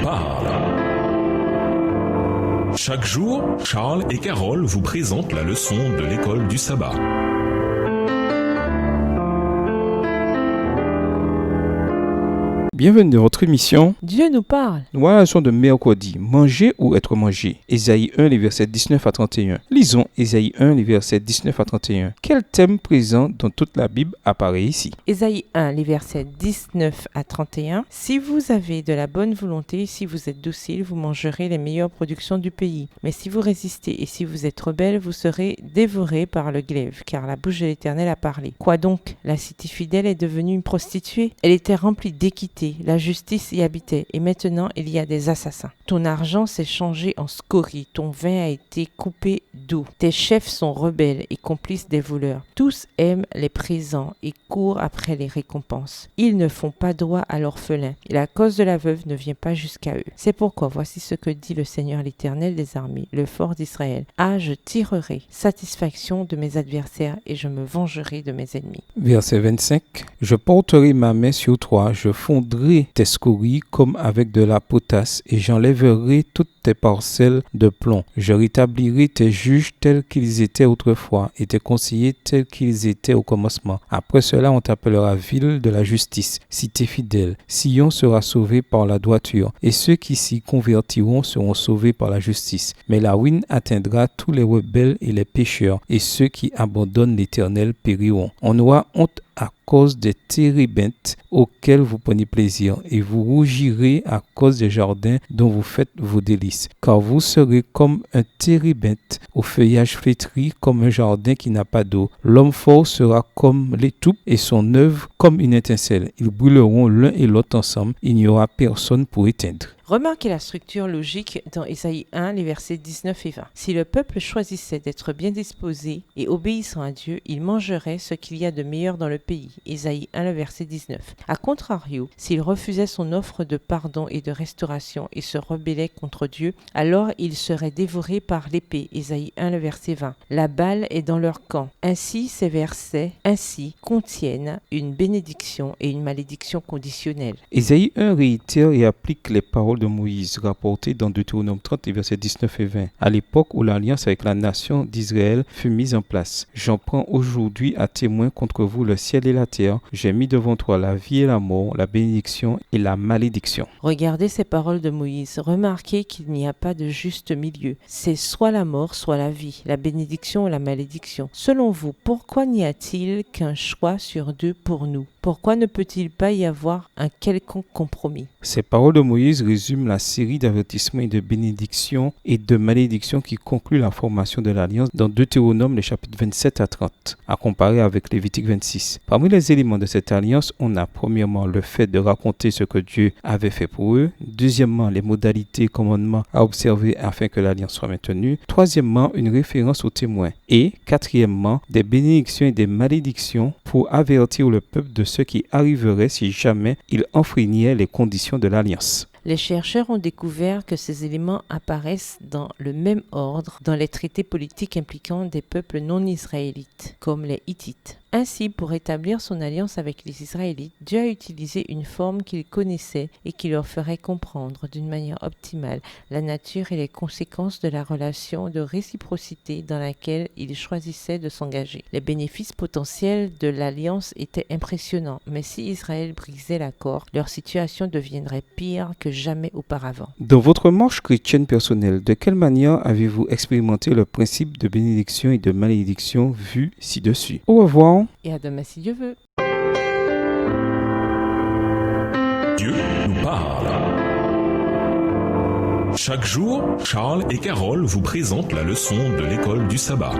parle. Chaque jour, Charles et Carole vous présentent la leçon de l'école du sabbat. Bienvenue dans votre émission Dieu nous parle. Voilà la leçon de mercredi, manger ou être mangé. Ésaïe 1, les versets 19 à 31. Lisons Ésaïe 1, les versets 19 à 31. Quel thème présent dans toute la Bible apparaît ici? Ésaïe 1, les versets 19 à 31. Si vous avez de la bonne volonté, si vous êtes docile, vous mangerez les meilleures productions du pays. Mais si vous résistez et si vous êtes rebelle, vous serez dévorés par le glaive, car la bouche de l'Éternel a parlé. Quoi donc? La cité fidèle est devenue une prostituée. Elle était remplie d'équité. La justice y habitait, et maintenant il y a des assassins. Ton argent s'est changé en scorie, ton vin a été coupé d'eau. Tes chefs sont rebelles et complices des voleurs. Tous aiment les présents et courent après les récompenses. Ils ne font pas droit à l'orphelin, et la cause de la veuve ne vient pas jusqu'à eux. C'est pourquoi voici ce que dit le Seigneur l'Éternel des armées, le fort d'Israël. Ah, je tirerai satisfaction de mes adversaires et je me vengerai de mes ennemis. Verset 25. Je porterai ma main sur toi, je fondrai tes scories comme avec de la potasse et j'enlèverai toutes tes parcelles de plomb. Je rétablirai tes juges tels qu'ils étaient autrefois et tes conseillers tels qu'ils étaient au commencement. Après cela, on t'appellera ville de la justice, cité fidèle. Sion sera sauvé par la droiture et ceux qui s'y convertiront seront sauvés par la justice. Mais la ruine atteindra tous les rebelles et les pécheurs et ceux qui abandonnent l'Éternel périront. On aura honte à cause des térébinthes auxquels vous prenez plaisir, et vous rougirez à cause des jardins dont vous faites vos délices. Car vous serez comme un térébinthe au feuillage flétri, comme un jardin qui n'a pas d'eau. L'homme fort sera comme l'étoupe et son œuvre comme une étincelle. Ils brûleront l'un et l'autre ensemble, il n'y aura personne pour éteindre. Remarquez la structure logique dans Ésaïe 1, les versets 19 et 20. Si le peuple choisissait d'être bien disposé et obéissant à Dieu, il mangerait ce qu'il y a de meilleur dans le pays. Ésaïe 1, le verset 19. A contrario, s'il refusait son offre de pardon et de restauration et se rebellait contre Dieu, alors il serait dévoré par l'épée. Ésaïe 1, le verset 20. La balle est dans leur camp. Ainsi, ces versets contiennent une bénédiction et une malédiction conditionnelle. Ésaïe 1 réitère et applique les paroles de Moïse rapportées dans Deutéronome 30, versets 19 et 20, à l'époque où l'alliance avec la nation d'Israël fut mise en place. J'en prends aujourd'hui à témoin contre vous le ciel et la terre. J'ai mis devant toi la vie et la mort, la bénédiction et la malédiction. Regardez ces paroles de Moïse. Remarquez qu'il n'y a pas de juste milieu. C'est soit la mort, soit la vie, la bénédiction ou la malédiction. Selon vous, pourquoi n'y a-t-il qu'un choix sur deux pour nous? Pourquoi ne peut-il pas y avoir un quelconque compromis? Ces paroles de Moïse résument la série d'avertissements et de bénédictions et de malédictions qui concluent la formation de l'Alliance dans Deutéronome, les chapitres 27 à 30, à comparer avec Lévitique 26. Parmi les éléments de cette alliance, on a premièrement le fait de raconter ce que Dieu avait fait pour eux. Deuxièmement, les modalités et commandements à observer afin que l'alliance soit maintenue. Troisièmement, une référence aux témoins. Et quatrièmement, des bénédictions et des malédictions pour avertir le peuple de ce qui arriverait si jamais il enfreignait les conditions de l'alliance. Les chercheurs ont découvert que ces éléments apparaissent dans le même ordre dans les traités politiques impliquant des peuples non israélites, comme les Hittites. Ainsi, pour établir son alliance avec les Israélites, Dieu a utilisé une forme qu'il connaissait et qui leur ferait comprendre d'une manière optimale la nature et les conséquences de la relation de réciprocité dans laquelle il choisissait de s'engager. Les bénéfices potentiels de l'alliance étaient impressionnants, mais si Israël brisait l'accord, leur situation deviendrait pire que jamais auparavant. Dans votre marche chrétienne personnelle, de quelle manière avez-vous expérimenté le principe de bénédiction et de malédiction vu ci-dessus? Au revoir. Et à demain si Dieu veut. Dieu nous parle. Chaque jour, Charles et Carole vous présentent la leçon de l'école du sabbat.